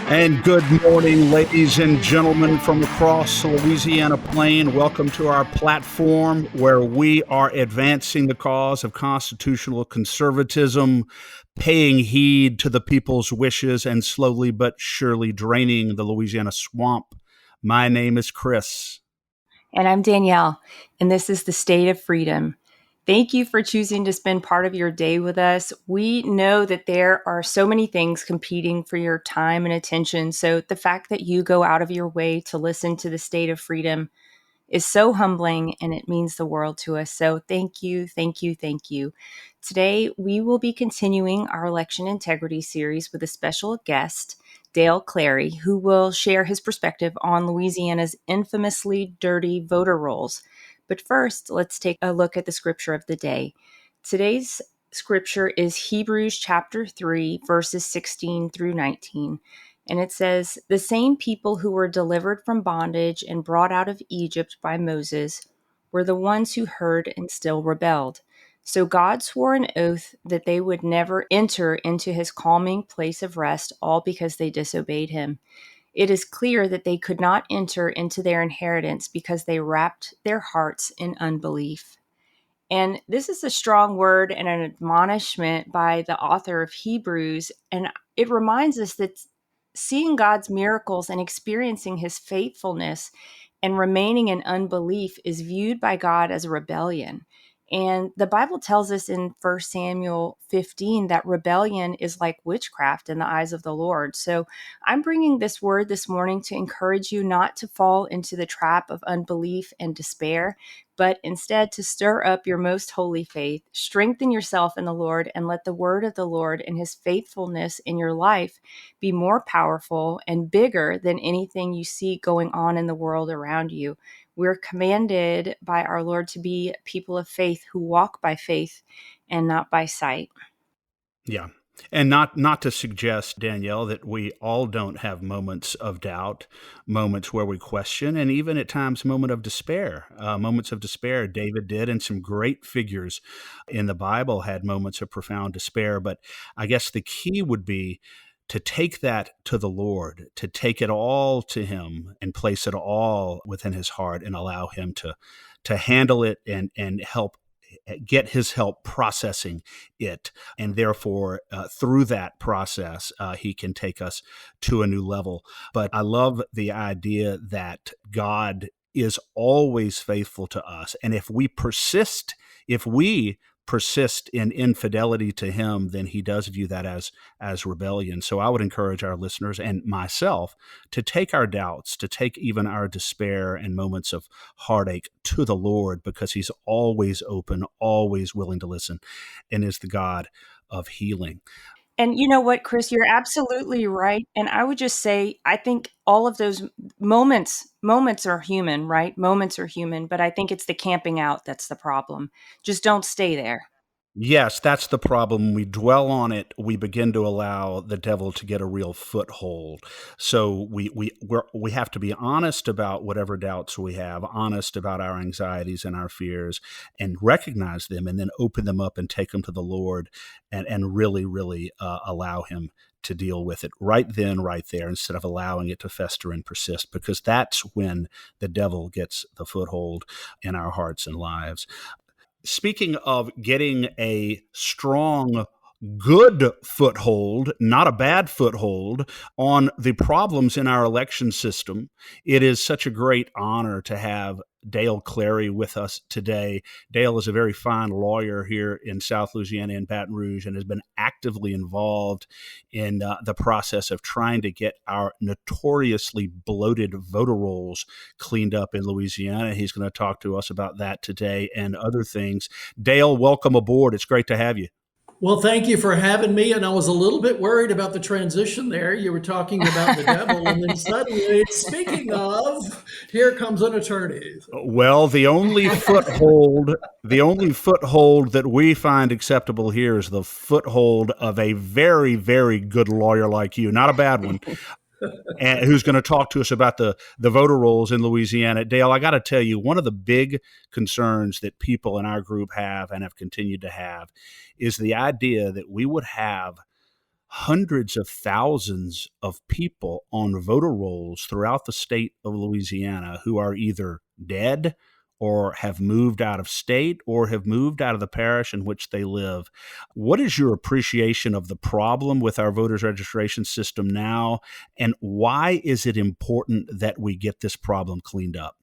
And good morning, ladies and gentlemen from across the Louisiana plain. Welcome to our platform where we are advancing the cause of constitutional conservatism, paying heed to the people's wishes, and slowly but surely draining the Louisiana swamp. My name is Chris. And I'm Danielle, and this is the State of Freedom. Thank you for choosing to spend part of your day with us. We know that there are so many things competing for your time and attention. So the fact that you go out of your way to listen to the State of Freedom is so humbling, and it means the world to us. So thank you, thank you, thank you. Today, we will be continuing our election integrity series with a special guest, Dale Clary, who will share his perspective on Louisiana's infamously dirty voter rolls. But first, let's take a look at the scripture of the day. Today's scripture is Hebrews chapter 3, verses 16 through 19. And it says, "The same people who were delivered from bondage and brought out of Egypt by Moses were the ones who heard and still rebelled. So God swore an oath that they would never enter into his calming place of rest, all because they disobeyed him. It is clear that they could not enter into their inheritance because they wrapped their hearts in unbelief." And this is a strong word and an admonishment by the author of Hebrews. And it reminds us that seeing God's miracles and experiencing his faithfulness and remaining in unbelief is viewed by God as a rebellion. And the Bible tells us in 1 Samuel 15 that rebellion is like witchcraft in the eyes of the Lord. So I'm bringing this word this morning to encourage you not to fall into the trap of unbelief and despair, but instead to stir up your most holy faith, strengthen yourself in the Lord, and let the word of the Lord and his faithfulness in your life be more powerful and bigger than anything you see going on in the world around you. We're commanded by our Lord to be people of faith who walk by faith and not by sight. Yeah. And not to suggest, Danielle, that we all don't have moments of doubt, moments where we question, and even at times moments of despair. David did, and some great figures in the Bible had moments of profound despair. But I guess the key would be to take that to the Lord, to take it all to him and place it all within his heart and allow him to handle it and help get his help processing it. And therefore, through that process, he can take us to a new level. But I love the idea that God is always faithful to us. And if we persist in infidelity to him, then he does view that as rebellion. So I would encourage our listeners and myself to take our doubts, to take even our despair and moments of heartache to the Lord, because he's always open, always willing to listen, and is the God of healing. And you know what, Chris, you're absolutely right. And I would just say, I think all of those moments are human, right? Moments are human, but I think it's the camping out that's the problem. Just don't stay there. Yes, that's the problem. When we dwell on it, we begin to allow the devil to get a real foothold. So we have to be honest about whatever doubts we have, honest about our anxieties and our fears, and recognize them, and then open them up and take them to the Lord, and really allow Him to deal with it right then, right there, instead of allowing it to fester and persist, because that's when the devil gets the foothold in our hearts and lives. Speaking of getting a strong, good foothold, not a bad foothold, on the problems in our election system, it is such a great honor to have Dale Clary with us today. Dale is a very fine lawyer here in South Louisiana in Baton Rouge and has been actively involved in the process of trying to get our notoriously bloated voter rolls cleaned up in Louisiana. He's going to talk to us about that today and other things. Dale, welcome aboard. It's great to have you. Well, thank you for having me. And I was a little bit worried about the transition there. You were talking about the devil, and then suddenly, speaking of, here comes an attorney. Well, the only foothold that we find acceptable here is the foothold of a very, very good lawyer like you, not a bad one, and who's going to talk to us about the voter rolls in Louisiana. Dale, I got to tell you, one of the big concerns that people in our group have and have continued to have is the idea that we would have hundreds of thousands of people on voter rolls throughout the state of Louisiana who are either dead or have moved out of state or have moved out of the parish in which they live. What is your appreciation of the problem with our voters registration system now, and why is it important that we get this problem cleaned up?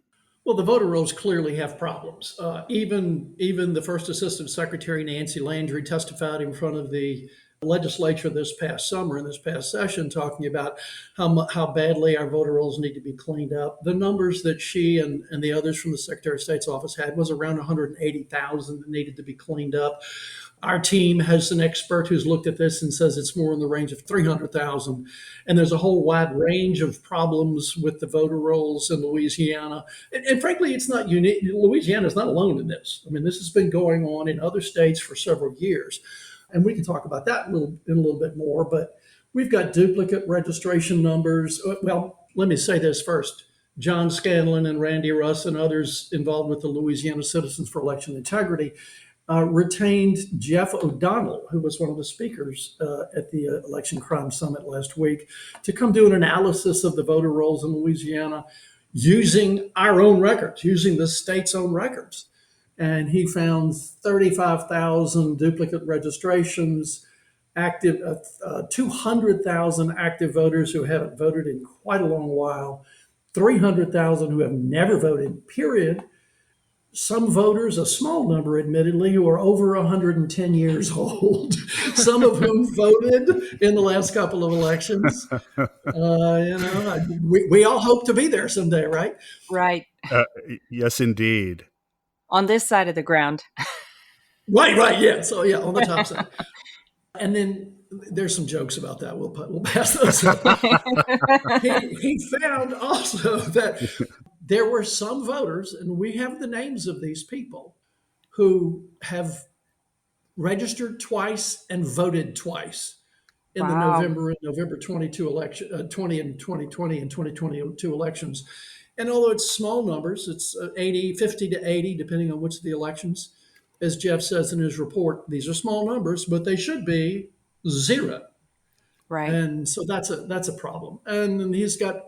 Well, the voter rolls clearly have problems. Even the first Assistant Secretary Nancy Landry testified in front of the legislature this past summer in this past session, talking about how badly our voter rolls need to be cleaned up. The numbers that she and the others from the Secretary of State's office had was around 180,000 that needed to be cleaned up. Our team has an expert who's looked at this and says it's more in the range of 300,000. And there's a whole wide range of problems with the voter rolls in Louisiana. And frankly, it's not unique. Louisiana is not alone in this. I mean, this has been going on in other states for several years. And we can talk about that in a little bit more. But we've got duplicate registration numbers. Well, let me say this first. John Scanlon and Randy Russ and others involved with the Louisiana Citizens for Election Integrity retained Jeff O'Donnell, who was one of the speakers at the Election Crime Summit last week, to come do an analysis of the voter rolls in Louisiana using our own records, using the state's own records. And he found 35,000 duplicate registrations, active 200,000 active voters who haven't voted in quite a long while, 300,000 who have never voted, period. Some voters, a small number admittedly, who are over 110 years old, some of whom voted in the last couple of elections. We all hope to be there someday, right? Right. Uh, yes, indeed. On this side of the ground. Right, yeah. So yeah, on the top side. And then there's some jokes about that. We'll pass those up. He found also that there were some voters, and we have the names of these people, who have registered twice and voted twice in the Wow. November 22 election, 20 and 2020 and 2022 elections. And although it's small numbers, it's 50 to 80, depending on which of the elections, as Jeff says in his report, these are small numbers, but they should be zero. Right. And so that's a problem. And then he's got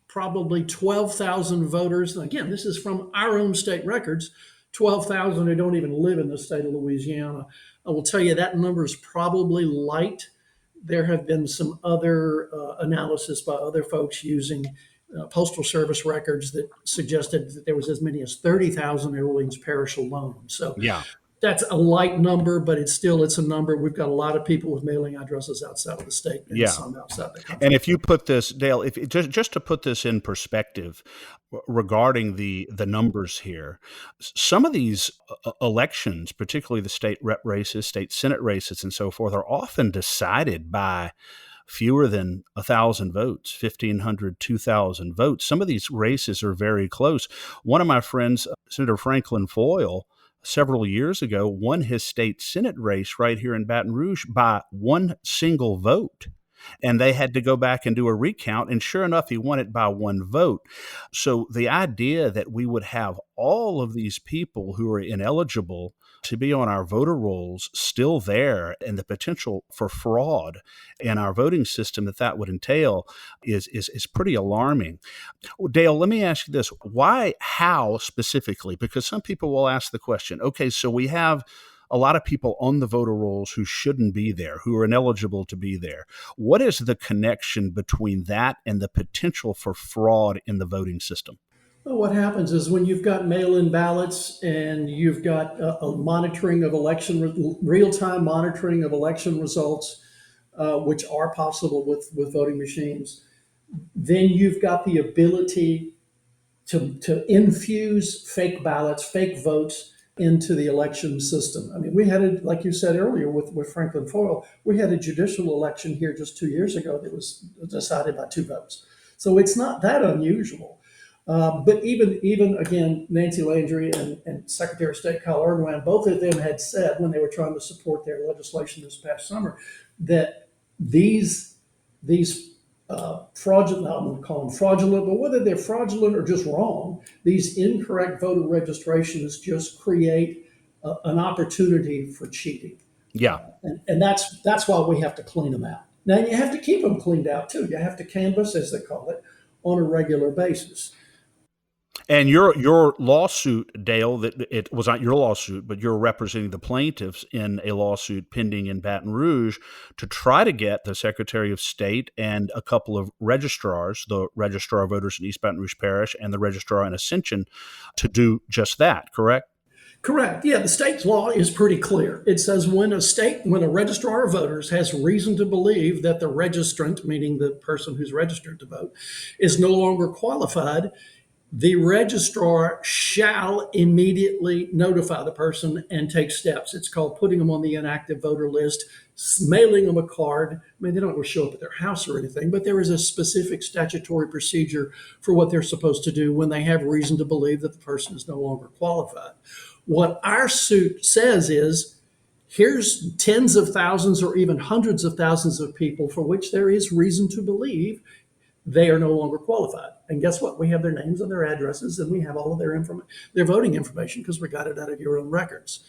probably 12,000 voters. And again, this is from our own state records, 12,000 who don't even live in the state of Louisiana. I will tell you that number is probably light. There have been some other analysis by other folks using Postal Service records that suggested that there was as many as 30,000 in Orleans Parish alone. So Yeah. that's a light number, but it's a number. We've got a lot of people with mailing addresses outside of the state and Yeah. some outside the country. And if you put this, Dale, if just to put this in perspective regarding the numbers here, some of these elections, particularly the state rep races, state senate races, and so forth, are often decided by fewer than 1,000 votes, 1,500, 2,000 votes. Some of these races are very close. One of my friends, Senator Franklin Foyle, several years ago, won his state Senate race right here in Baton Rouge by one single vote. And they had to go back and do a recount. And sure enough, he won it by one vote. So the idea that we would have all of these people who are ineligible to be on our voter rolls still there, and the potential for fraud in our voting system that would entail is pretty alarming. Dale, let me ask you this. Why, how specifically? Because some people will ask the question, okay, so we have a lot of people on the voter rolls who shouldn't be there, who are ineligible to be there. What is the connection between that and the potential for fraud in the voting system? Well, what happens is when you've got mail-in ballots and you've got a monitoring of real-time monitoring of election results, which are possible with voting machines, then you've got the ability to infuse fake ballots, fake votes into the election system. I mean, we had like you said earlier with Franklin Foyle, we had a judicial election here just 2 years ago that was decided by 2 votes. So it's not that unusual. But even again, Nancy Landry and Secretary of State Kyle Erdogan, both of them had said when they were trying to support their legislation this past summer that these fraudulent, I'm going to call them fraudulent, but whether they're fraudulent or just wrong, these incorrect voter registrations just create an opportunity for cheating. Yeah. And that's why we have to clean them out. Now you have to keep them cleaned out too. You have to canvass, as they call it, on a regular basis. And your lawsuit, Dale, that it was not your lawsuit, but you're representing the plaintiffs in a lawsuit pending in Baton Rouge to try to get the Secretary of State and a couple of registrars, the Registrar of Voters in East Baton Rouge Parish and the Registrar in Ascension, to do just that, correct? Correct. Yeah, the state's law is pretty clear. It says when a registrar of voters has reason to believe that the registrant, meaning the person who's registered to vote, is no longer qualified, the registrar shall immediately notify the person and take steps. It's called putting them on the inactive voter list, mailing them a card. I mean, they don't always show up at their house or anything, but there is a specific statutory procedure for what they're supposed to do when they have reason to believe that the person is no longer qualified. What our suit says is, here's tens of thousands or even hundreds of thousands of people for which there is reason to believe they are no longer qualified. And guess what? We have their names and their addresses, and we have all of their voting information because we got it out of your own records.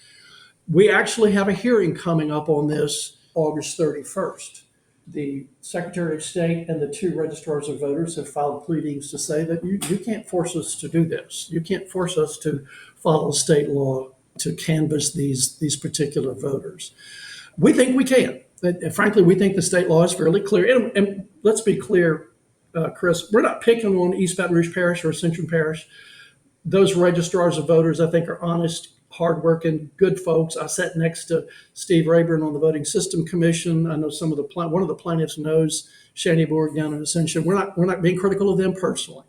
We actually have a hearing coming up on this August 31st. The Secretary of State and the two registrars of voters have filed pleadings to say that you can't force us to do this. You can't force us to follow state law to canvass these particular voters. We think we can. Frankly, we think the state law is fairly clear. And let's be clear, Chris, we're not picking on East Baton Rouge Parish or Ascension Parish. Those registrars of voters, I think, are honest, hardworking, good folks. I sat next to Steve Rayburn on the Voting System Commission. I know one of the plaintiffs knows Shandy Board down in Ascension. We're not being critical of them personally.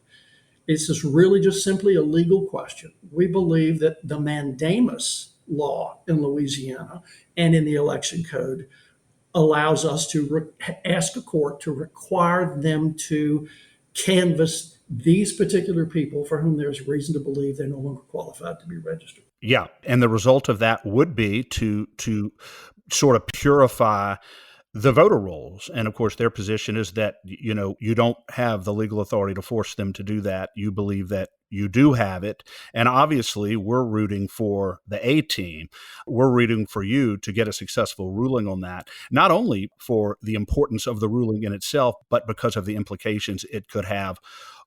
It's just simply a legal question. We believe that the mandamus law in Louisiana and in the election code allows us to ask a court to require them to canvass these particular people for whom there's reason to believe they're no longer qualified to be registered. Yeah. And the result of that would be to sort of purify the voter rolls. And of course, their position is that, you don't have the legal authority to force them to do that. You believe that you do have it. And obviously, we're rooting for the A team. We're rooting for you to get a successful ruling on that, not only for the importance of the ruling in itself, but because of the implications it could have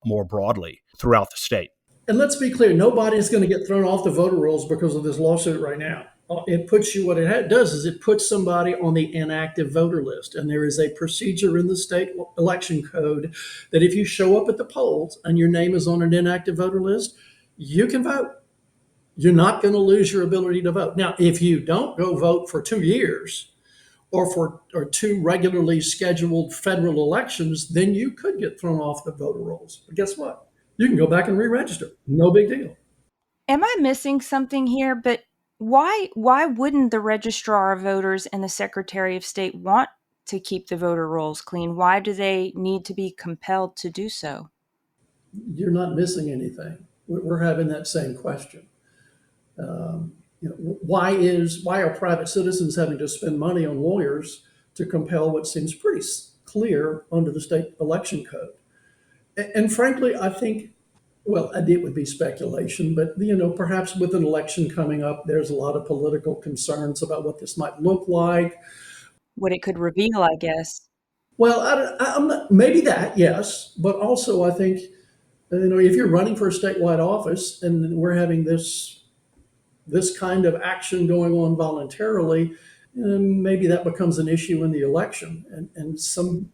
more broadly throughout the state. And let's be clear, nobody's going to get thrown off the voter rolls because of this lawsuit right now. What it does is it puts somebody on the inactive voter list. And there is a procedure in the state election code that if you show up at the polls and your name is on an inactive voter list, you can vote. You're not going to lose your ability to vote. Now, if you don't go vote for 2 years or two regularly scheduled federal elections, then you could get thrown off the voter rolls. But guess what? You can go back and re-register. No big deal. Am I missing something here? But why wouldn't the Registrar of Voters and the Secretary of State want to keep the voter rolls clean? Why do they need to be compelled to do so? You're not missing anything. We're having that same question. Why are private citizens having to spend money on lawyers to compel what seems pretty clear under the state election code? And frankly, I think, well, it would be speculation, but perhaps with an election coming up, there's a lot of political concerns about what this might look like. What it could reveal, I guess. Well, I'm not, maybe that, yes, but also I think, if you're running for a statewide office and we're having this kind of action going on voluntarily, maybe that becomes an issue in the election, and some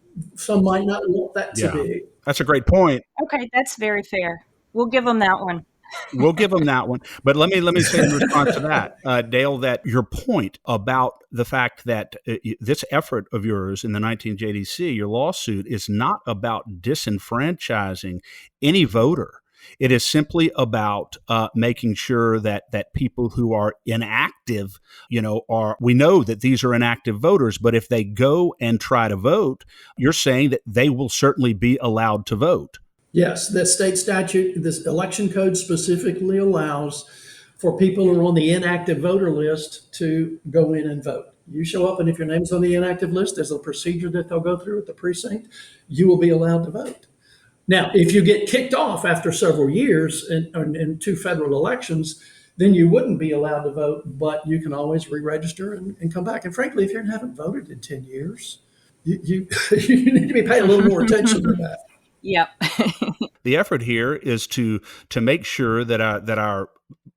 might not want that to be. That's a great point. Okay, that's very fair. We'll give them that one. We'll give them that one. But let me say in response to that, Dale, that your point about the fact that this effort of yours in the 19 JDC, your lawsuit, is not about disenfranchising any voter. It is simply about making sure that people who are inactive, we know that these are inactive voters, but if they go and try to vote, you're saying that they will certainly be allowed to vote. Yes, the state statute, this election code specifically allows for people who are on the inactive voter list to go in and vote. You show up, and if your name's on the inactive list, there's a procedure that they'll go through at the precinct. You will be allowed to vote. Now, if you get kicked off after several years in 2 federal elections, then you wouldn't be allowed to vote, but you can always re-register and come back. And frankly, if you haven't voted in 10 years, you you need to be paying a little more attention to that. Yep. The effort here is to make sure that our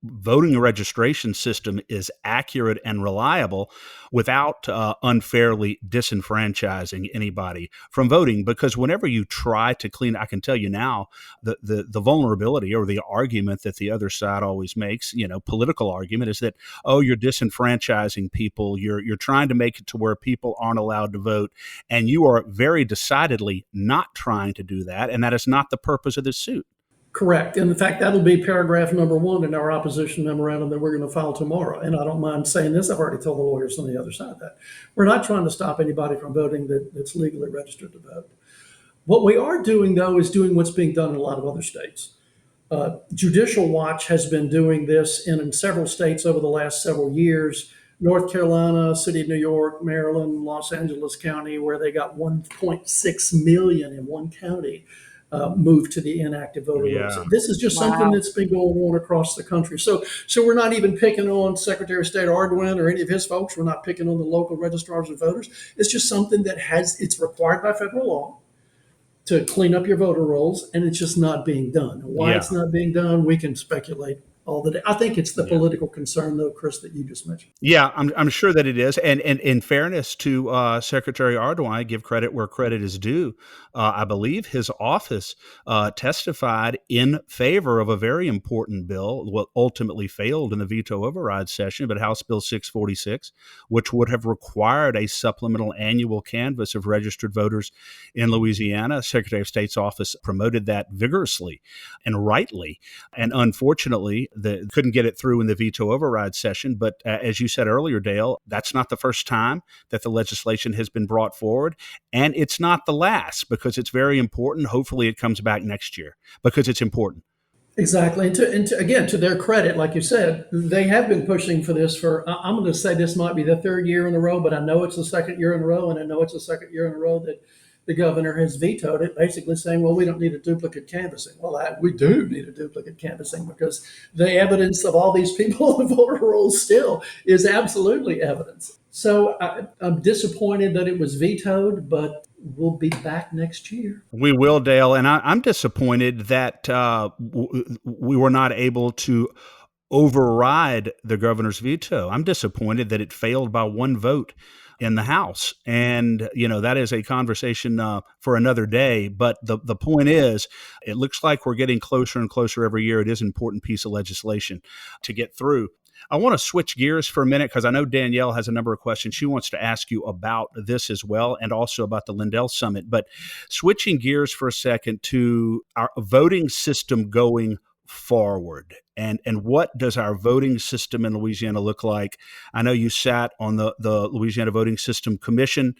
voting registration system is accurate and reliable without unfairly disenfranchising anybody from voting. Because whenever you try to clean, I can tell you now, the vulnerability or the argument that the other side always makes, political argument, is that, oh, you're disenfranchising people, you're trying to make it to where people aren't allowed to vote, and you are very decidedly not trying to do that, and that is not the purpose of this suit. Correct. And in fact, that'll be paragraph number 1 in our opposition memorandum that we're going to file tomorrow. And I don't mind saying this. I've already told the lawyers on the other side that we're not trying to stop anybody from voting that's legally registered to vote. What we are doing, though, is doing what's being done in a lot of other states. Judicial Watch has been doing this in several states over the last several years. North Carolina, City of New York, Maryland, Los Angeles County, where they got 1.6 million in one county moved to the inactive voter rolls. Yeah. This is just something that's been going on across the country. So we're not even picking on Secretary of State Ardoin or any of his folks. We're not picking on the local registrars of voters. It's just something that it's required by federal law to clean up your voter rolls, and it's just not being done. Why it's not being done, we can speculate all the day. I think it's the political concern, though, Chris, that you just mentioned. Yeah, I'm sure that it is. And in fairness to Secretary Ardoin, I give credit where credit is due. I believe his office testified in favor of a very important bill, what ultimately failed in the veto override session, but House Bill 646, which would have required a supplemental annual canvass of registered voters in Louisiana. Secretary of State's office promoted that vigorously and rightly. And unfortunately, couldn't get it through in the veto override session. But as you said earlier, Dale, that's not the first time that the legislation has been brought forward. And it's not the last, because it's very important. Hopefully it comes back next year because it's important. Exactly. And again, to their credit, like you said, they have been pushing for this I'm going to say this might be the third year in a row, but I know it's the second year in a row. And I know it's the second year in a row that the governor has vetoed it, basically saying, well, we don't need a duplicate canvassing. Well, we do need a duplicate canvassing, because the evidence of all these people in the voter rolls still is absolutely evidence. So I'm disappointed that it was vetoed, but we'll be back next year. We will, Dale. And I'm disappointed that we were not able to override the governor's veto. I'm disappointed that it failed by one vote in the House. And, that is a conversation for another day. But the point is, it looks like we're getting closer and closer every year. It is an important piece of legislation to get through. I want to switch gears for a minute, because I know Danielle has a number of questions she wants to ask you about this as well, and also about the Lindell Summit. But switching gears for a second to our voting system going forward, and what does our voting system in Louisiana look like? I know you sat on the Louisiana Voting System Commission.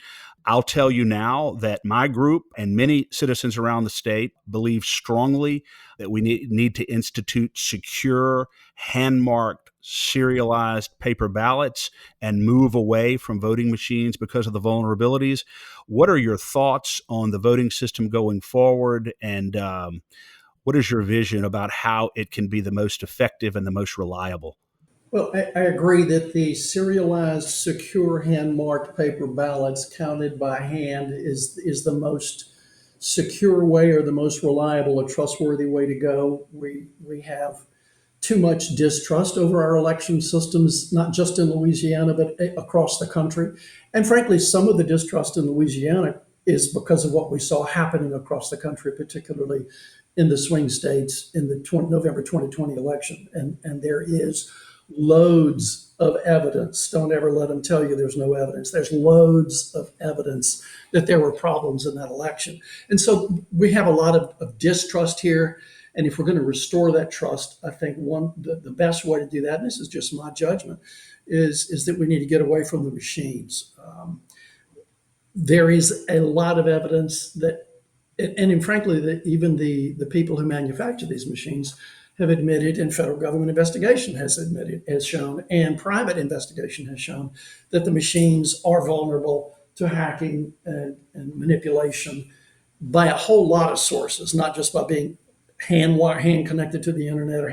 I'll tell you now that my group and many citizens around the state believe strongly that we need to institute secure, hand-marked, serialized paper ballots and move away from voting machines because of the vulnerabilities. What are your thoughts on the voting system going forward? And what is your vision about how it can be the most effective and the most reliable? Well, I agree that the serialized, secure, hand-marked paper ballots counted by hand is the most secure way, or the most reliable or trustworthy way to go. We have too much distrust over our election systems, not just in Louisiana, but across the country. And frankly, some of the distrust in Louisiana is because of what we saw happening across the country, particularly in the swing states in the November 2020 election. And there is loads of evidence. Don't ever let them tell you there's no evidence. There's loads of evidence that there were problems in that election. And so we have a lot of distrust here. And if we're going to restore that trust, I think the best way to do that, and this is just my judgment, is that we need to get away from the machines. There is a lot of evidence that, and frankly, that even the people who manufacture these machines have admitted, and federal government investigation has shown, and private investigation has shown, that the machines are vulnerable to hacking and manipulation by a whole lot of sources, not just by being hand connected to the internet, or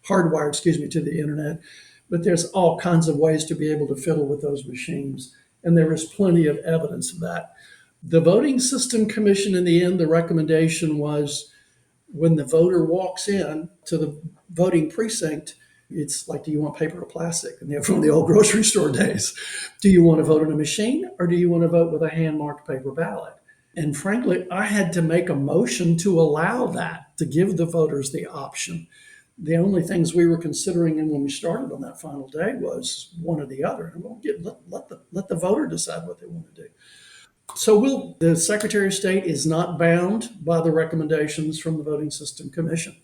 hardwired, to the internet. But there's all kinds of ways to be able to fiddle with those machines, and there is plenty of evidence of that. The Voting System Commission, in the end, the recommendation was, when the voter walks in to the voting precinct, it's like, do you want paper or plastic? And they're from the old grocery store days. Do you want to vote on a machine, or do you want to vote with a hand marked paper ballot? And frankly, I had to make a motion to allow that, to give the voters the option. The only things we were considering, and when we started on that final day, was one or the other. And let the voter decide what they want to do. So the Secretary of State is not bound by the recommendations from the Voting System Commission.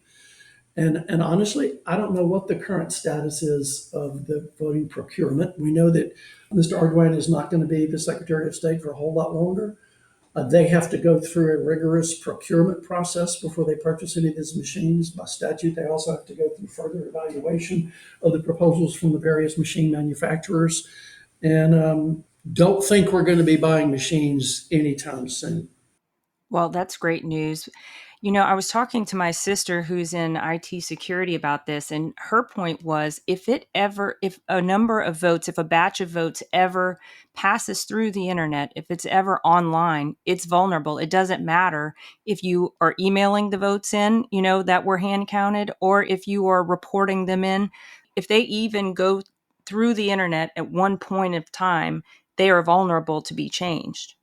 And honestly, I don't know what the current status is of the voting procurement. We know that Mr. Ardoin is not going to be the Secretary of State for a whole lot longer. They have to go through a rigorous procurement process before they purchase any of these machines. By statute, they also have to go through further evaluation of the proposals from the various machine manufacturers. And don't think we're going to be buying machines anytime soon. Well, that's great news. I was talking to my sister who's in IT security about this, and her point was, if a number of votes, if a batch of votes ever passes through the internet, if it's ever online, it's vulnerable. It doesn't matter if you are emailing the votes in, that were hand counted, or if you are reporting them in. If they even go through the internet at one point of time, they are vulnerable to be changed.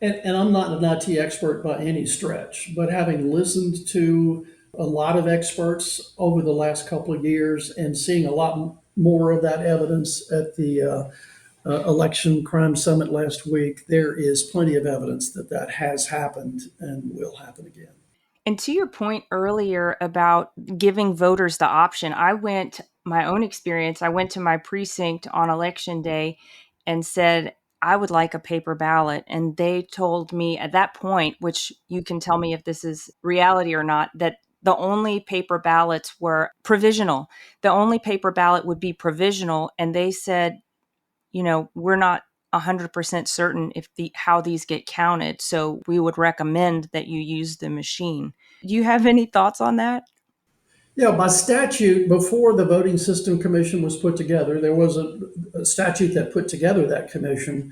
And I'm not an IT expert by any stretch, but having listened to a lot of experts over the last couple of years and seeing a lot more of that evidence at the Election Crime Summit last week, there is plenty of evidence that that has happened and will happen again. And to your point earlier about giving voters the option, my own experience, I went to my precinct on election day and said, I would like a paper ballot. And they told me at that point, which you can tell me if this is reality or not, that the only paper ballots were provisional. The only paper ballot would be provisional. And they said, we're not 100% certain how these get counted. So we would recommend that you use the machine. Do you have any thoughts on that? Yeah, by statute, before the Voting System Commission was put together, there was a statute that put together that commission.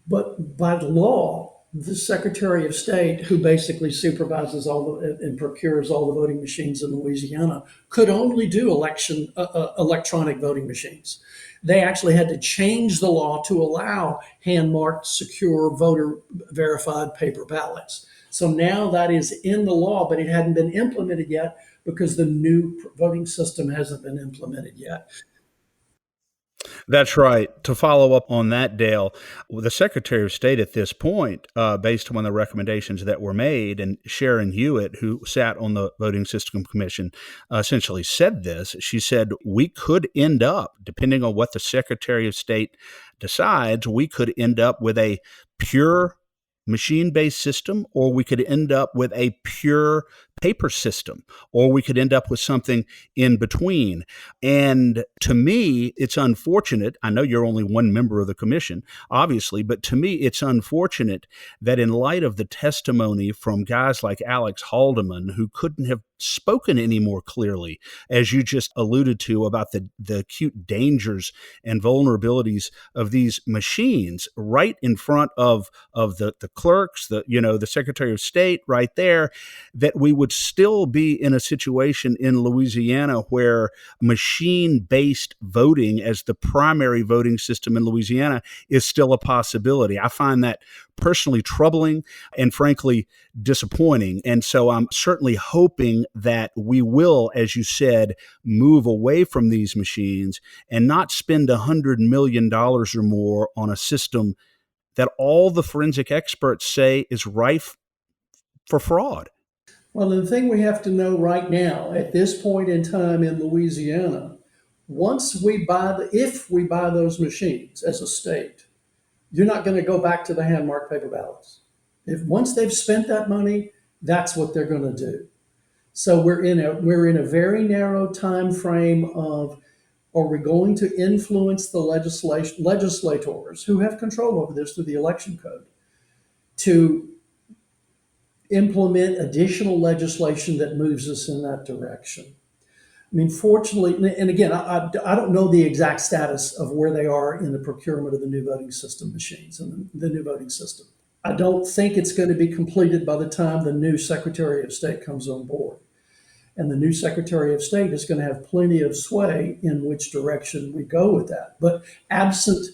But by law, the Secretary of State, who basically supervises and procures all the voting machines in Louisiana, could only do electronic voting machines. They actually had to change the law to allow hand-marked, secure, voter-verified paper ballots. So now that is in the law, but it hadn't been implemented yet because the new voting system hasn't been implemented yet. That's right. To follow up on that, Dale, the Secretary of State at this point, based on the recommendations that were made, and Sharon Hewitt, who sat on the Voting System Commission, essentially said this. She said, we could end up, depending on what the Secretary of State decides, we could end up with a pure machine-based system, or we could end up with a pure paper system, or we could end up with something in between. And to me, it's unfortunate. I know you're only one member of the commission, obviously, but to me, it's unfortunate that in light of the testimony from guys like Alex Haldeman, who couldn't have spoken any more clearly, as you just alluded to, about the acute dangers and vulnerabilities of these machines right in front of the clerks, the Secretary of State right there, that we would still be in a situation in Louisiana where machine-based voting as the primary voting system in Louisiana is still a possibility. I find that personally troubling and frankly disappointing. And so I'm certainly hoping that we will, as you said, move away from these machines and not spend $100 million or more on a system that all the forensic experts say is rife for fraud. Well, the thing we have to know right now, at this point in time in Louisiana, if we buy those machines as a state, you're not going to go back to the hand-marked paper ballots. Once they've spent that money, that's what they're going to do. So we're in a very narrow time frame of, are we going to influence the legislators who have control over this through the election code to implement additional legislation that moves us in that direction. I mean, fortunately, and again, I don't know the exact status of where they are in the procurement of the new voting system machines and the new voting system. I don't think it's going to be completed by the time the new Secretary of State comes on board. And the new Secretary of State is going to have plenty of sway in which direction we go with that. But absent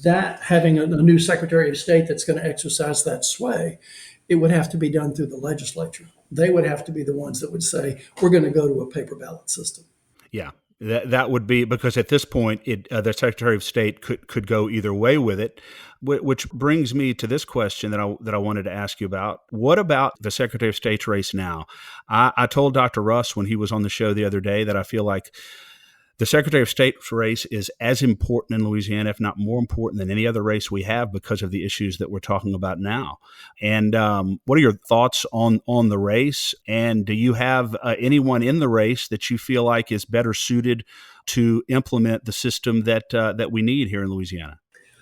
that, having a new Secretary of State that's going to exercise that sway, it would have to be done through the legislature. They would have to be the ones that would say, we're going to go to a paper ballot system. Yeah, that would be because at this point, the Secretary of State could go either way with it, which brings me to this question that I wanted to ask you about. What about the Secretary of State's race now? I told Dr. Russ when he was on the show the other day that I feel like the Secretary of State's race is as important in Louisiana, if not more important than any other race we have because of the issues that we're talking about now. And what are your thoughts on the race? And do you have anyone in the race that you feel like is better suited to implement the system that we need here in Louisiana?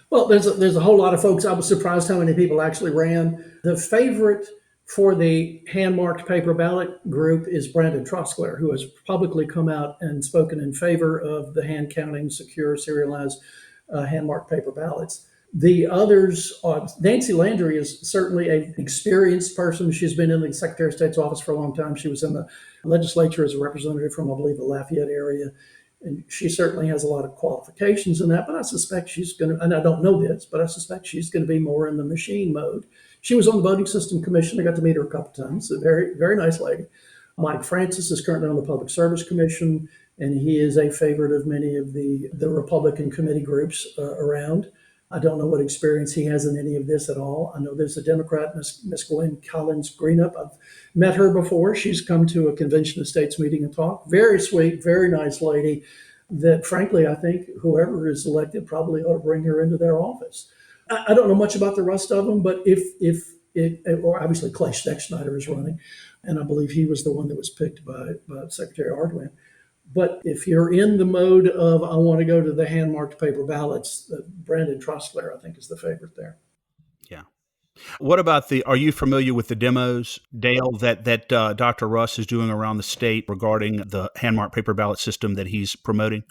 Well, there's a whole lot of folks. I was surprised how many people actually ran. The favorite for the hand-marked paper ballot group is Brandon Trosclair, who has publicly come out and spoken in favor of the hand counting, secure, serialized hand-marked paper ballots. The others, Nancy Landry is certainly an experienced person. She's been in the Secretary of State's office for a long time. She was in the legislature as a representative from, I believe, the Lafayette area. And she certainly has a lot of qualifications in that, but I suspect she's going to, and I don't know this, but I suspect she's going to be more in the machine mode. She was on the Voting System Commission. I got to meet her a couple of times. A very, very nice lady. Mike Francis is currently on the Public Service Commission, and he is a favorite of many of the Republican committee groups around. I don't know what experience he has in any of this at all. I know there's a Democrat, Miss Gwen Collins Greenup. I've met her before. She's come to a Convention of States meeting and talk. Very sweet, very nice lady that, frankly, I think whoever is elected probably ought to bring her into their office. I don't know much about the rest of them, but if or obviously Clay Steckschneider is running, and I believe he was the one that was picked by Secretary Hardwin. But if you're in the mode of, I want to go to the hand-marked paper ballots, Brandon Trosclair, I think, is the favorite there. Yeah. What about are you familiar with the demos, Dale, that Dr. Russ is doing around the state regarding the hand-marked paper ballot system that he's promoting?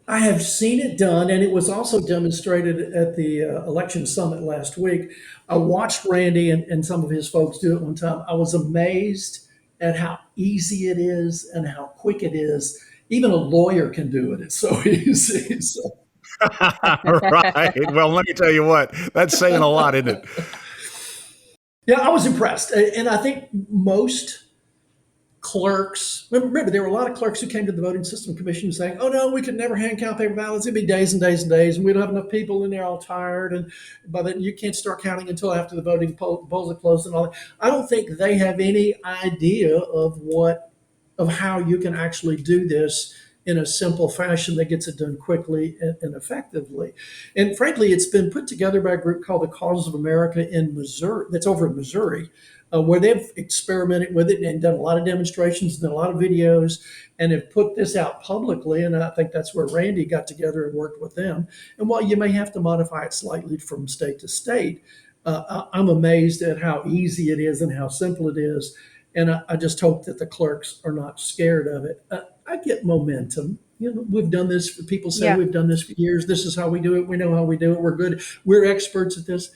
I have seen it done, and it was also demonstrated at the election summit last week. I watched Randy and some of his folks do it one time. I was amazed at how easy it is and how quick it is. Even a lawyer can do it. It's so easy. So. Right. Well, let me tell you what, that's saying a lot, isn't it? Yeah, I was impressed. And I think most clerks, remember, there were a lot of clerks who came to the Voting System Commission saying, oh, no, we could never hand count paper ballots. It'd be days and days and days, and we don't have enough people in there all tired. And by then, you can't start counting until after the voting polls are closed and all that. I don't think they have any idea of how you can actually do this in a simple fashion that gets it done quickly and effectively. And frankly, it's been put together by a group called the Cause of America in Missouri, that's over in Missouri, where they've experimented with it and done a lot of demonstrations and done a lot of videos and have put this out publicly. And I think that's where Randy got together and worked with them. And while you may have to modify it slightly from state to state, I'm amazed at how easy it is and how simple it is. And I just hope that the clerks are not scared of it. I get momentum. We've done this. People say we've done this for years. This is how we do it. We know how we do it. We're good. We're experts at this.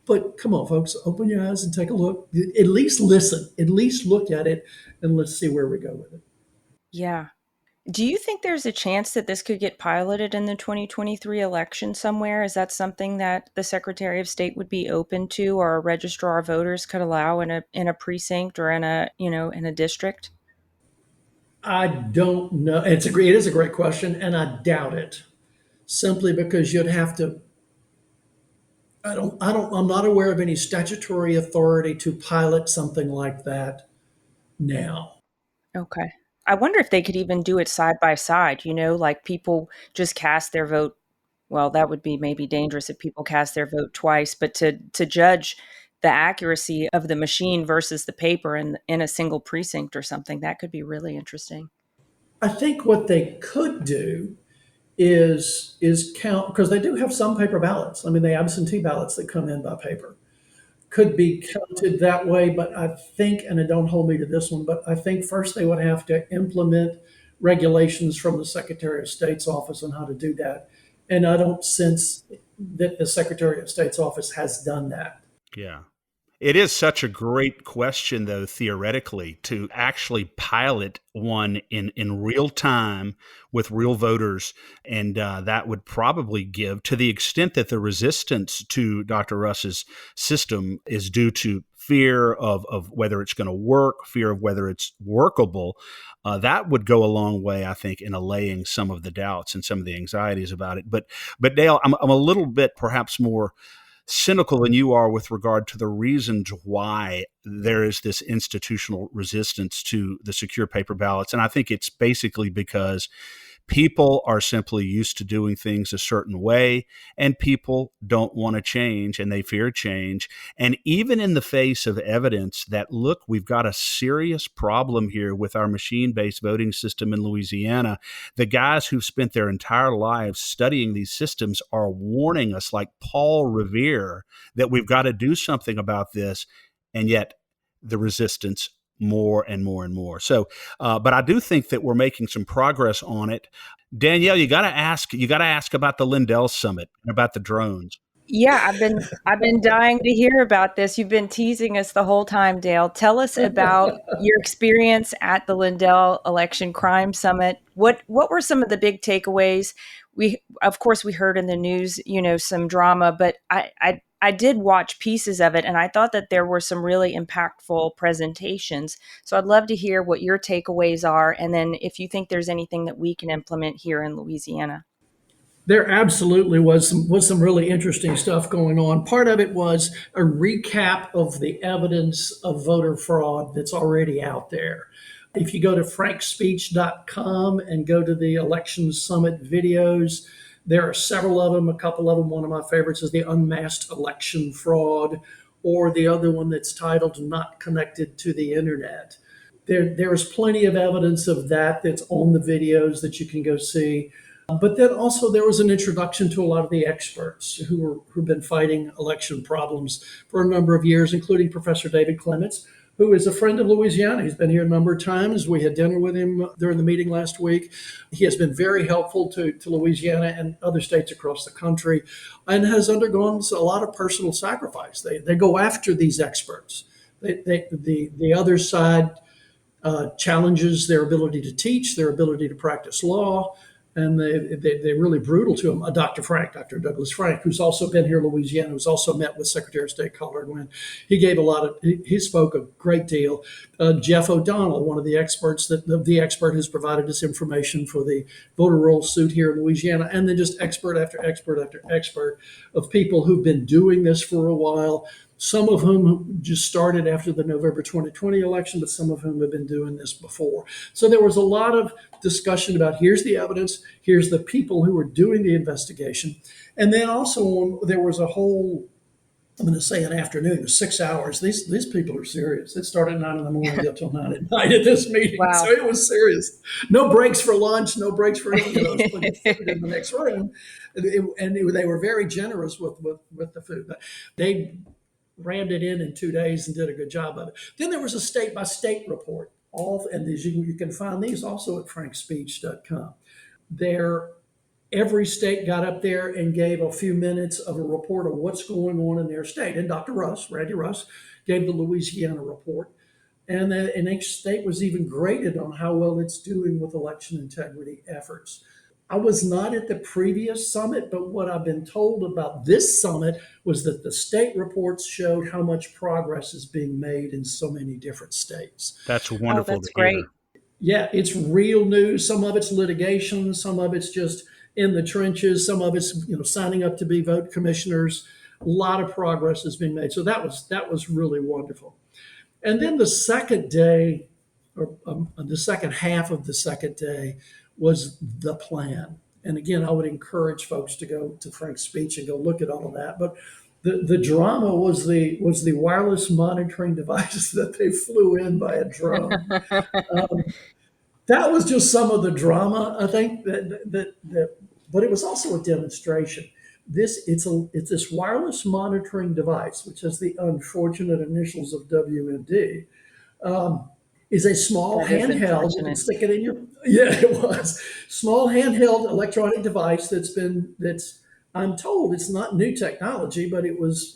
But come on, folks, open your eyes and take a look. At least listen. At least look at it, and let's see where we go with it. Yeah. Do you think there's a chance that this could get piloted in the 2023 election somewhere? Is that something that the Secretary of State would be open to, or a registrar of voters could allow in a precinct or in a district? I don't know. It is a great question, and I doubt it. Simply because you'd have to. I'm not aware of any statutory authority to pilot something like that now. Okay. I wonder if they could even do it side by side, like people just cast their vote. Well, that would be maybe dangerous if people cast their vote twice, but to judge the accuracy of the machine versus the paper in a single precinct or something, that could be really interesting. I think what they could do is count, because they do have some paper ballots. I mean, the absentee ballots that come in by paper. could be counted that way, but I think, and don't hold me to this one, but I think first they would have to implement regulations from the Secretary of State's office on how to do that. And I don't sense that the Secretary of State's office has done that. Yeah. It is such a great question, though, theoretically, to actually pilot one in real time with real voters. And that would probably give, to the extent that the resistance to Dr. Russ's system is due to fear of whether it's going to work, fear of whether it's workable, that would go a long way, I think, in allaying some of the doubts and some of the anxieties about it. But Dale, I'm a little bit perhaps more cynical than you are with regard to the reasons why there is this institutional resistance to the secure paper ballots. And I think it's basically because people are simply used to doing things a certain way, and people don't want to change and they fear change. And even in the face of evidence that, look, we've got a serious problem here with our machine-based voting system in Louisiana, the guys who've spent their entire lives studying these systems are warning us, like Paul Revere, that we've got to do something about this. And yet the resistance more and more and more. So, but I do think that we're making some progress on it. Danielle, you got to ask about the Lindell Summit, about the drones. Yeah, I've been dying to hear about this. You've been teasing us the whole time, Dale. Tell us about your experience at the Lindell Election Crime Summit. What were some of the big takeaways? Of course we heard in the news, some drama, but I did watch pieces of it, and I thought that there were some really impactful presentations. So I'd love to hear what your takeaways are, and then if you think there's anything that we can implement here in Louisiana. There absolutely was some really interesting stuff going on. Part of it was a recap of the evidence of voter fraud that's already out there. If you go to frankspeech.com and go to the Election Summit videos, there are several of them. A couple of them, one of my favorites is the unmasked election fraud, or the other one that's titled Not Connected to the Internet. There's plenty of evidence of that that's on the videos that you can go see. But then also there was an introduction to a lot of the experts who've been fighting election problems for a number of years, including Professor David Clements, who is a friend of Louisiana. He's been here a number of times. We had dinner with him during the meeting last week. He has been very helpful to Louisiana and other states across the country, and has undergone a lot of personal sacrifice. They go after these experts. The other side challenges their ability to teach, their ability to practice law, and they're really brutal to him. Dr. Douglas Frank, who's also been here in Louisiana, who's also met with Secretary of State Collard Wynn. He spoke a great deal. Jeff O'Donnell, one of the experts, the expert who's provided us information for the voter roll suit here in Louisiana, and then just expert after expert after expert of people who've been doing this for a while, some of whom just started after the November 2020 election, but some of whom have been doing this before. So there was a lot of discussion about here's the evidence, here's the people who were doing the investigation. And then also there was a whole, I'm going to say an afternoon, 6 hours. These people are serious. It started at 9 in the morning until 9 at night at this meeting. Wow. So it was serious. No breaks for lunch, no breaks for anything. I was putting food in the next room. They were very generous with the food. They rammed it in 2 days and did a good job of it. Then there was a state by state report. And you can find these also at frankspeech.com. Every state got up there and gave a few minutes of a report of what's going on in their state. And Randy Russ, gave the Louisiana report. And each state was even graded on how well it's doing with election integrity efforts. I was not at the previous summit, but what I've been told about this summit was that the state reports showed how much progress is being made in so many different states. That's wonderful that's to great. hear. Yeah, it's real news. Some of it's litigation, some of it's just in the trenches, some of it's signing up to be vote commissioners. A lot of progress has been made. So that was really wonderful. And then the second day, or the second half of the second day, was the plan. And again, I would encourage folks to go to Frank's speech and go look at all of that. But the drama was the wireless monitoring device that they flew in by a drone. That was just some of the drama, I think. But it was also a demonstration. It's this wireless monitoring device, which has the unfortunate initials of WMD, is a small That is handheld. You can unfortunate. stick it in your yeah, it was small handheld electronic device that's I'm told it's not new technology, but it was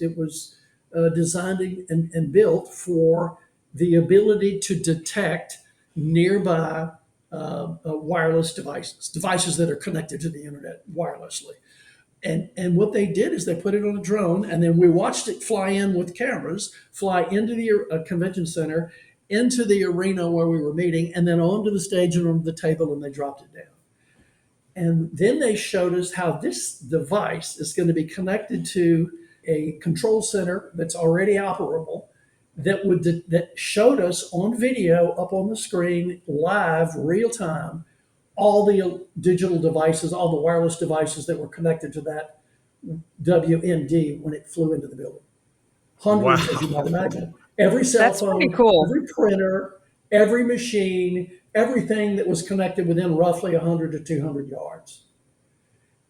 designed and built for the ability to detect nearby wireless devices that are connected to the internet wirelessly. And what they did is they put it on a drone, and then we watched it fly in with cameras, fly into the convention center, into the arena where we were meeting, and then onto the stage and onto the table, and they dropped it down. And then they showed us how this device is going to be connected to a control center that's already operable, that showed us on video up on the screen live real time all the digital devices, all the wireless devices that were connected to that WMD when it flew into the building. Hundreds, as you Wow. might imagine. Every cell That's pretty phone, cool. every printer, every machine, everything that was connected within roughly 100 to 200 yards.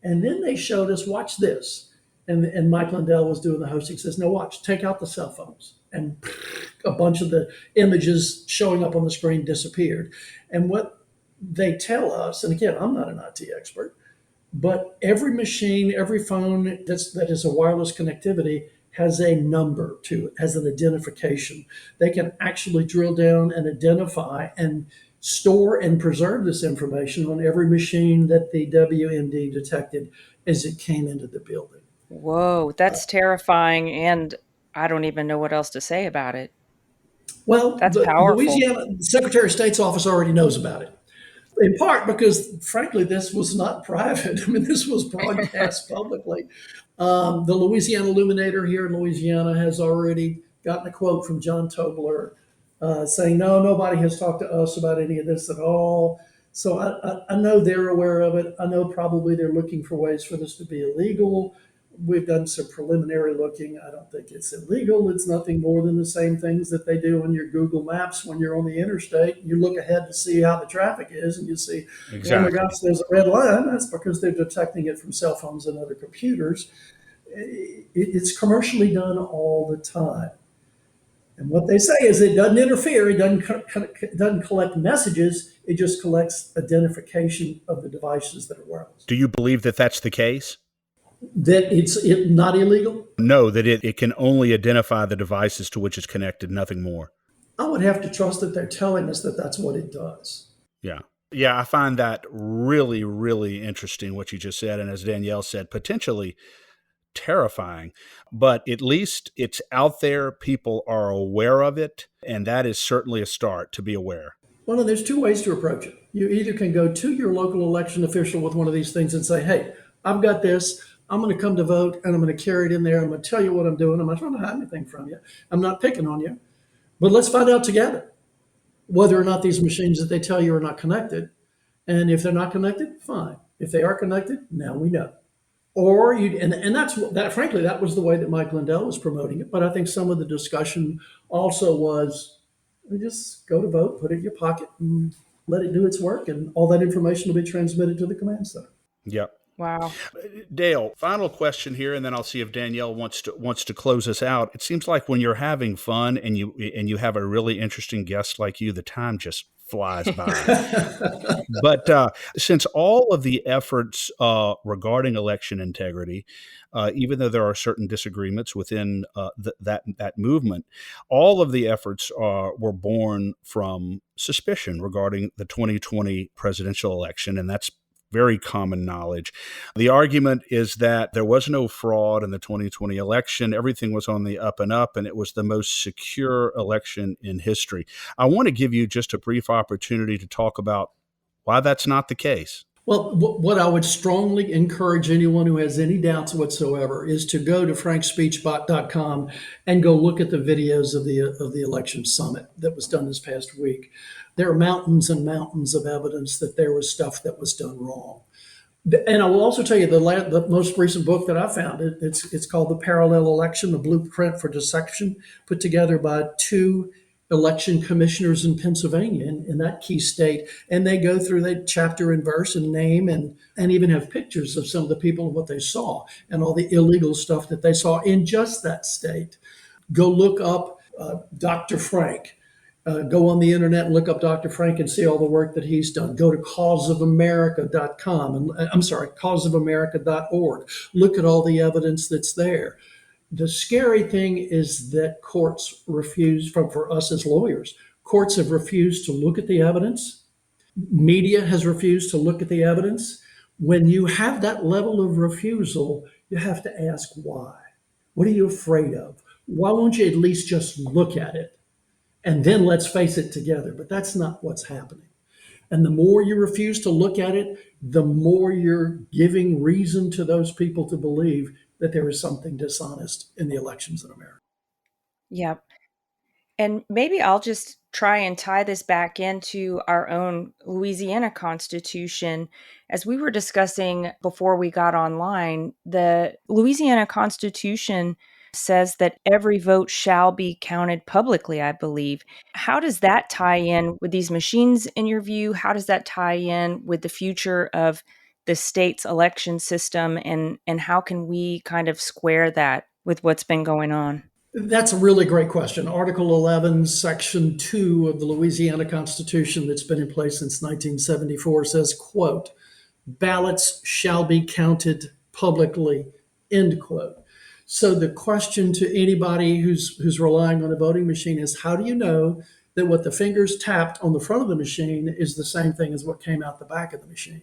And then they showed us, watch this. And Mike Lindell was doing the hosting. He says, no, watch, take out the cell phones. And a bunch of the images showing up on the screen disappeared. And what they tell us, and again, I'm not an IT expert, but every machine, every phone that is a wireless connectivity has a number to it, has an identification. They can actually drill down and identify and store and preserve this information on every machine that the WMD detected as it came into the building. Whoa, that's terrifying. And I don't even know what else to say about it. Well, That's the powerful. Louisiana Secretary of State's office already knows about it. In part because, frankly, this was not private. I mean, this was broadcast publicly. The Louisiana Illuminator here in Louisiana has already gotten a quote from John Tobler saying, no, nobody has talked to us about any of this at all. So I know they're aware of it. I know probably they're looking for ways for this to be illegal. We've done some preliminary looking. I don't think it's illegal. It's nothing more than the same things that they do on your Google Maps when you're on the interstate. You look ahead to see how the traffic is, and you see, oh my Exactly. gosh, there's a red line. That's because they're detecting it from cell phones and other computers. It's commercially done all the time. And what they say is it doesn't interfere. It doesn't collect messages. It just collects identification of the devices that are wireless. Do you believe that that's the case? That it's not illegal. No, that it can only identify the devices to which it's connected, nothing more. I would have to trust that they're telling us that that's what it does. Yeah. Yeah, I find that really, really interesting what you just said. And as Danielle said, potentially terrifying, but at least it's out there. People are aware of it. And that is certainly a start to be aware. Well, no, there's two ways to approach it. You either can go to your local election official with one of these things and say, hey, I've got this. I'm going to come to vote and I'm going to carry it in there. I'm going to tell you what I'm doing. I'm not trying to hide anything from you. I'm not picking on you. But let's find out together whether or not these machines that they tell you are not connected. And if they're not connected, fine. If they are connected, now we know. Or you and that's that frankly, that was the way that Mike Lindell was promoting it. But I think some of the discussion also was just go to vote, put it in your pocket, and let it do its work, and all that information will be transmitted to the command center. Yep. Wow. Dale, final question here, and then I'll see if Danielle wants to close us out. It seems like when you're having fun and you have a really interesting guest like you, the time just flies by. But since all of the efforts regarding election integrity, even though there are certain disagreements within that movement, all of the efforts were born from suspicion regarding the 2020 presidential election, and that's very common knowledge. The argument is that there was no fraud in the 2020 election. Everything was on the up and up, and it was the most secure election in history. I want to give you just a brief opportunity to talk about why that's not the case. Well, what I would strongly encourage anyone who has any doubts whatsoever is to go to frankspeechbot.com and go look at the videos of the election summit that was done this past week. There are mountains and mountains of evidence that there was stuff that was done wrong. And I will also tell you the most recent book that I found. It's called The Parallel Election: The Blueprint for Deception, put together by two election commissioners in Pennsylvania, in that key state, and they go through that chapter and verse and name and even have pictures of some of the people and what they saw and all the illegal stuff that they saw in just that state. Go look up Dr. Frank. Go on the internet and look up Dr. Frank and see all the work that he's done. Go to causeofamerica.com and I'm sorry, causeofamerica.org. Look at all the evidence that's there. The scary thing is that courts refuse, for us as lawyers, courts have refused to look at the evidence. Media has refused to look at the evidence. When you have that level of refusal, you have to ask why. What are you afraid of? Why won't you at least just look at it? And then let's face it together. But that's not what's happening. And the more you refuse to look at it, the more you're giving reason to those people to believe that there is something dishonest in the elections in America. Yeah. And maybe I'll just try and tie this back into our own Louisiana Constitution. As we were discussing before we got online, the Louisiana Constitution says that every vote shall be counted publicly, I believe. How does that tie in with these machines in your view? How does that tie in with the future of the state's election system? And how can we kind of square that with what's been going on? That's a really great question. Article 11, Section 2 of the Louisiana Constitution that's been in place since 1974 says, quote, ballots shall be counted publicly, end quote. So the question to anybody who's relying on a voting machine is, how do you know that what the fingers tapped on the front of the machine is the same thing as what came out the back of the machine?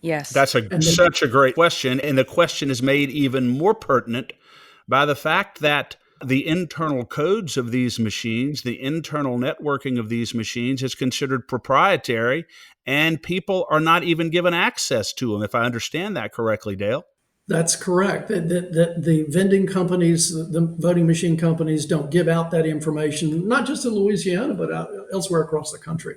Yes. That's such a great question. And the question is made even more pertinent by the fact that the internal codes of these machines, the internal networking of these machines is considered proprietary, and people are not even given access to them, if I understand that correctly, Dale. That's correct. That the vending companies, the voting machine companies, don't give out that information, not just in Louisiana, but elsewhere across the country.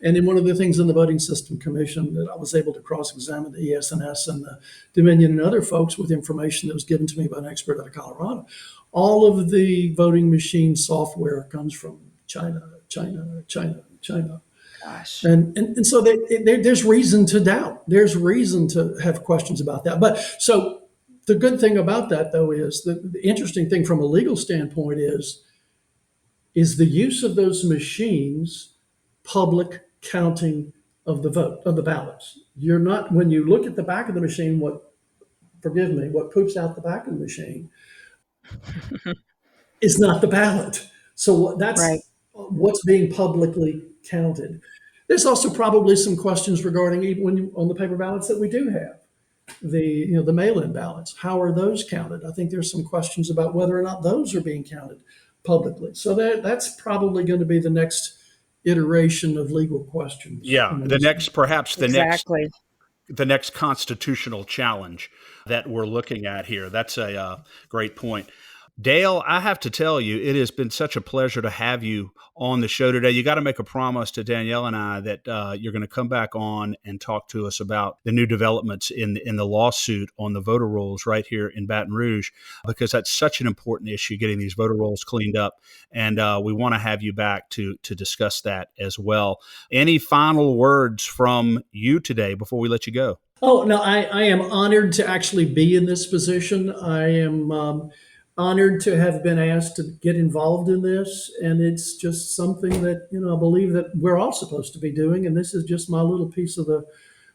And in one of the things in the Voting System Commission that I was able to cross-examine the ES&S and the Dominion and other folks with information that was given to me by an expert out of Colorado, all of the voting machine software comes from China. Gosh. And so there's reason to doubt. There's reason to have questions about that. But so the good thing about that, though, is the interesting thing from a legal standpoint is the use of those machines public counting of the vote, of the ballots. You're not, when you look at the back of the machine, what poops out the back of the machine is not the ballot. So Right. that's what's being publicly counted. There's also probably some questions regarding even on the paper ballots that we do have, the mail-in ballots. How are those counted? I think there's some questions about whether or not those are being counted publicly. So that's probably going to be the next iteration of legal questions. Yeah, Exactly. the next constitutional challenge that we're looking at here. That's a great point. Dale, I have to tell you, it has been such a pleasure to have you on the show today. You got to make a promise to Danielle and I that you're going to come back on and talk to us about the new developments in the lawsuit on the voter rolls right here in Baton Rouge, because that's such an important issue, getting these voter rolls cleaned up. And we want to have you back to discuss that as well. Any final words from you today before we let you go? Oh, no, I am honored to actually be in this position. I am honored to have been asked to get involved in this. And it's just something that, I believe that we're all supposed to be doing. And this is just my little piece of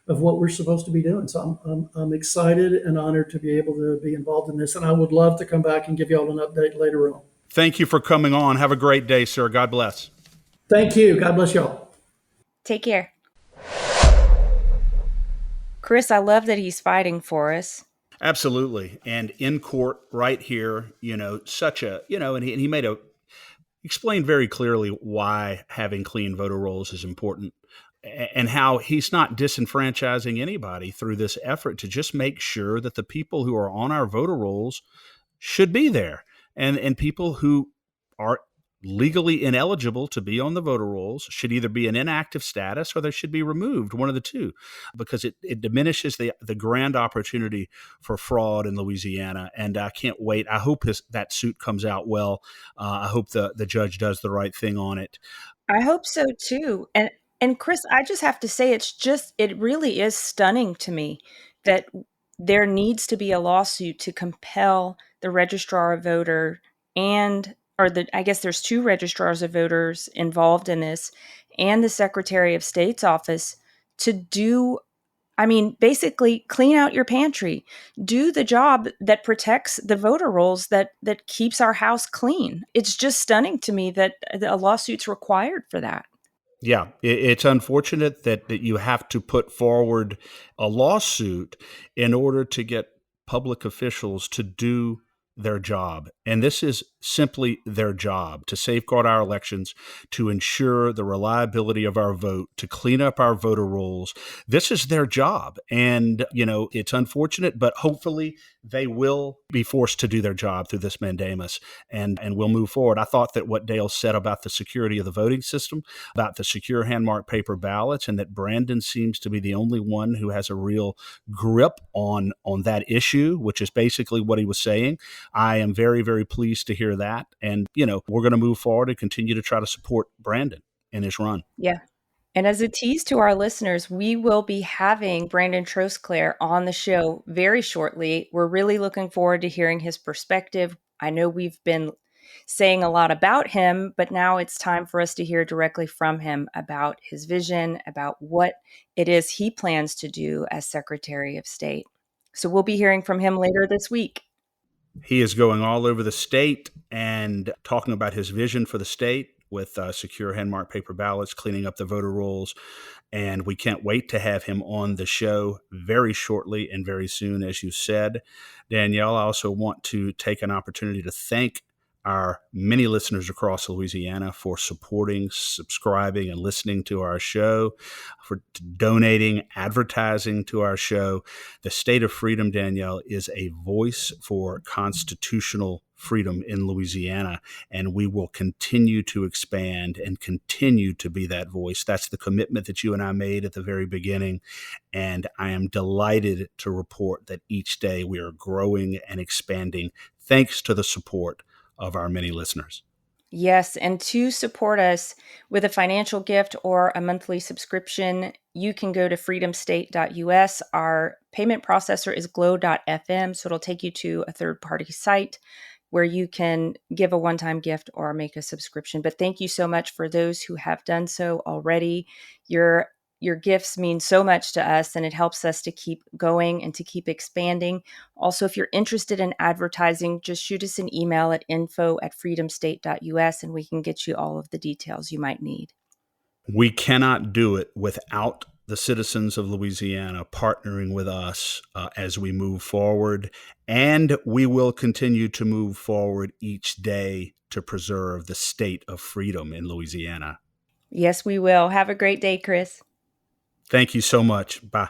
what we're supposed to be doing. So I'm excited and honored to be able to be involved in this. And I would love to come back and give you all an update later on. Thank you for coming on. Have a great day, sir. God bless. Thank you. God bless y'all. Take care. Chris, I love that he's fighting for us. Absolutely. And in court right here, and he explained very clearly why having clean voter rolls is important, and how he's not disenfranchising anybody through this effort to just make sure that the people who are on our voter rolls should be there, and people who are legally ineligible to be on the voter rolls should either be in inactive status or they should be removed, one of the two, because it diminishes the grand opportunity for fraud in Louisiana. And I can't wait. I hope that suit comes out well. I hope the judge does the right thing on it. I hope so too. And Chris, I just have to say it really is stunning to me that there needs to be a lawsuit to compel the registrar of voter I guess there's two registrars of voters involved in this, and the Secretary of State's office to do, basically clean out your pantry, do the job that protects the voter rolls, that keeps our house clean. It's just stunning to me that a lawsuit's required for that. Yeah, it's unfortunate that you have to put forward a lawsuit in order to get public officials to do their job. And this is simply their job, to safeguard our elections, to ensure the reliability of our vote, to clean up our voter rolls. This is their job. And, it's unfortunate, but hopefully they will be forced to do their job through this mandamus, and we'll move forward. I thought that what Dale said about the security of the voting system, about the secure hand-marked paper ballots, and that Brandon seems to be the only one who has a real grip on that issue, which is basically what he was saying. I am very, very pleased to hear that. And, we're going to move forward and continue to try to support Brandon in his run. Yeah. And as a tease to our listeners, we will be having Brandon Trosclair on the show very shortly. We're really looking forward to hearing his perspective. I know we've been saying a lot about him, but now it's time for us to hear directly from him about his vision, about what it is he plans to do as Secretary of State. So we'll be hearing from him later this week. He is going all over the state and talking about his vision for the state with secure hand-marked paper ballots, cleaning up the voter rolls. And we can't wait to have him on the show very shortly and very soon, as you said. Danielle, I also want to take an opportunity to thank our many listeners across Louisiana for supporting, subscribing, and listening to our show, for donating, advertising to our show. The State of Freedom, Danielle, is a voice for constitutional freedom in Louisiana, and we will continue to expand and continue to be that voice. That's the commitment that you and I made at the very beginning, and I am delighted to report that each day we are growing and expanding thanks to the support of our many listeners. Yes, and to support us with a financial gift or a monthly subscription, you can go to freedomstate.us. Our payment processor is glow.fm, so it'll take you to a third-party site where you can give a one-time gift or make a subscription. But thank you so much for those who have done so already. Your gifts mean so much to us, and it helps us to keep going and to keep expanding. Also, if you're interested in advertising, just shoot us an email at info@freedomstate.us, and we can get you all of the details you might need. We cannot do it without the citizens of Louisiana partnering with us as we move forward, and we will continue to move forward each day to preserve the state of freedom in Louisiana. Yes, we will. Have a great day, Chris. Thank you so much. Bye.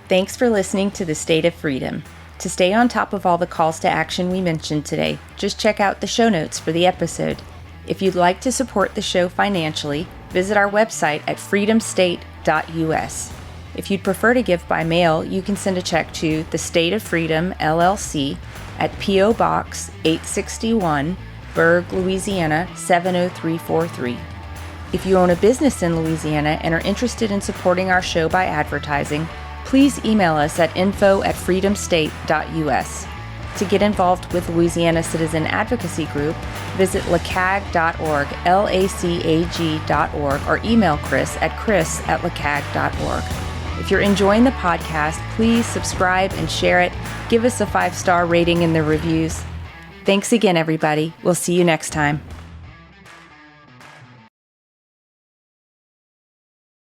Thanks for listening to The State of Freedom. To stay on top of all the calls to action we mentioned today, just check out the show notes for the episode. If you'd like to support the show financially, visit our website at freedomstate.us. If you'd prefer to give by mail, you can send a check to The State of Freedom, LLC at P.O. Box 861, Berg, Louisiana 70343. If you own a business in Louisiana and are interested in supporting our show by advertising, please email us at info@freedomstate.us. To get involved with Louisiana Citizen Advocacy Group, visit lacag.org, LACAG.org, or email Chris at chris@lacag.org. If you're enjoying the podcast, please subscribe and share it. Give us a 5-star rating in the reviews. Thanks again, everybody. We'll see you next time.